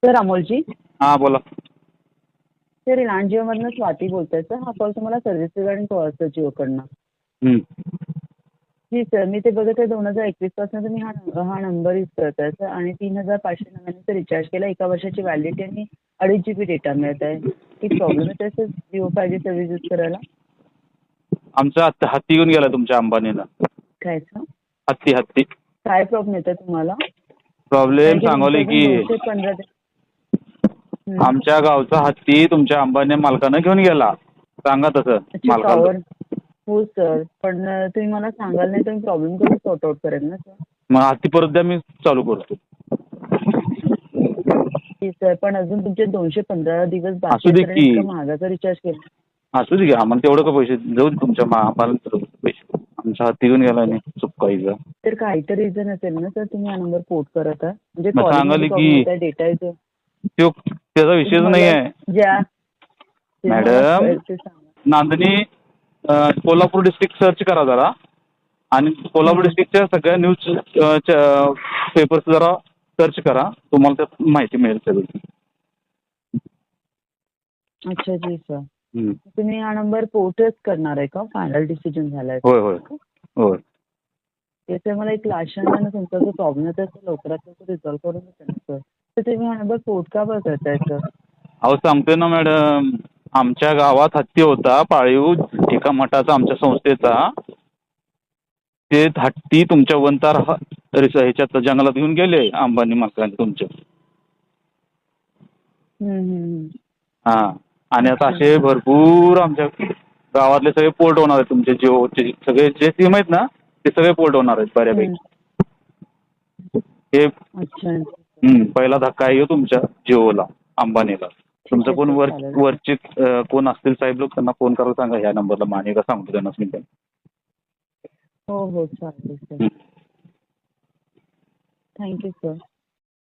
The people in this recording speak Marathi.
सर अमोलजी. हा बोला. सर रिलायन्स जिओमधनं स्वाती बोलतोय सर. हा कॉल तुम्हाला सर्व्हिस रिगार्डिंग कॉल सर जिओकडनं. जी सर, मी ते बघत आहे 2021 पासून तुम्ही हा नंबर यूज करताय सर आणि 3599 रिचार्ज केला. 1 वर्षाची व्हॅलिडिटी आणि 2.5 GB डेटा मिळत आहे. काही प्रॉब्लेम येत आहे sir Jio 5G service use करायला? आमचा हत्ती येऊन गेला तुमच्या अंबानीला. काय सर? हत्ती. काय प्रॉब्लेम येत आहे तुम्हाला? प्रॉब्लेम सांगवले की 215. आमच्या गावचा हत्ती तुमच्या अंबानी मालकानं घेऊन गेला. सांगा तसं मालकाला. हो सर, पण तुम्ही मला सांगाल नाही तर मी प्रॉब्लेम करून सॉर्ट आउट करेन ना सर. मग हत्ती परत द्या, मी चालू करतो. सर पण अजून तुमचे 215 दिवस असू दे की. महागाचा रिचार्ज केला. असू दे की, आम्हाला तेवढं का पैसे जाऊ दे तुमच्या आम्हाला पैसे. आमचा हत्ती घेऊन गेला नाही चुकायचं. तर काहीतरी रिझन असेल ना सर, तुम्ही हा नंबर पोर्ट करत आहे म्हणजे सांगाल की डेटा येतो. त्याचा विषयच नाही आहे ज्या मॅडम. नांदणी कोल्हापूर डिस्ट्रिक्ट सर्च करा जरा आणि कोल्हापूर डिस्ट्रिक्टच्या सगळ्या न्यूज पेपर्स जरा सर्च करा, तुम्हाला त्यात माहिती मिळेल सगळी. अच्छा जी सर. तुम्ही हा नंबर पोर्टच करणार आहे का? फायनल डिसिजन झालाय? होय होय होय. त्याचे मला एक लाशांना तुमचा जो प्रॉब्लेम आहे तो लवकरात लवकर रिझॉल्व्ह करून देते ना सर. तर तुम्ही हा नंबर पोर्ट का बरं करताय सर? अहो सांगतोय ना मॅडम, आमच्या गावात हत्ती होता पाळीव एका मठाचा आमच्या संस्थेचा. ते हत्ती तुमच्या वंतार ह्याच्यात जंगलात घेऊन गेले अंबानी मालकाने तुमच्या. हा, आणि आता असे भरपूर आमच्या गावातले सगळे पोर्ट होणार आहेत तुमचे जिओचे सगळे जे सिम आहेत ना ते सगळे पोर्ट होणार आहेत बऱ्यापैकी. हे पहिला धक्का आहे तुमच्या जिओला, अंबानीला. तुमचं कोण वरचे कोण असतील साहेब लोक, त्यांना फोन करायला सांगा ह्या नंबरला. माने का सांगतो त्यांना मी. हो हो चालेल सर. Thank you sir.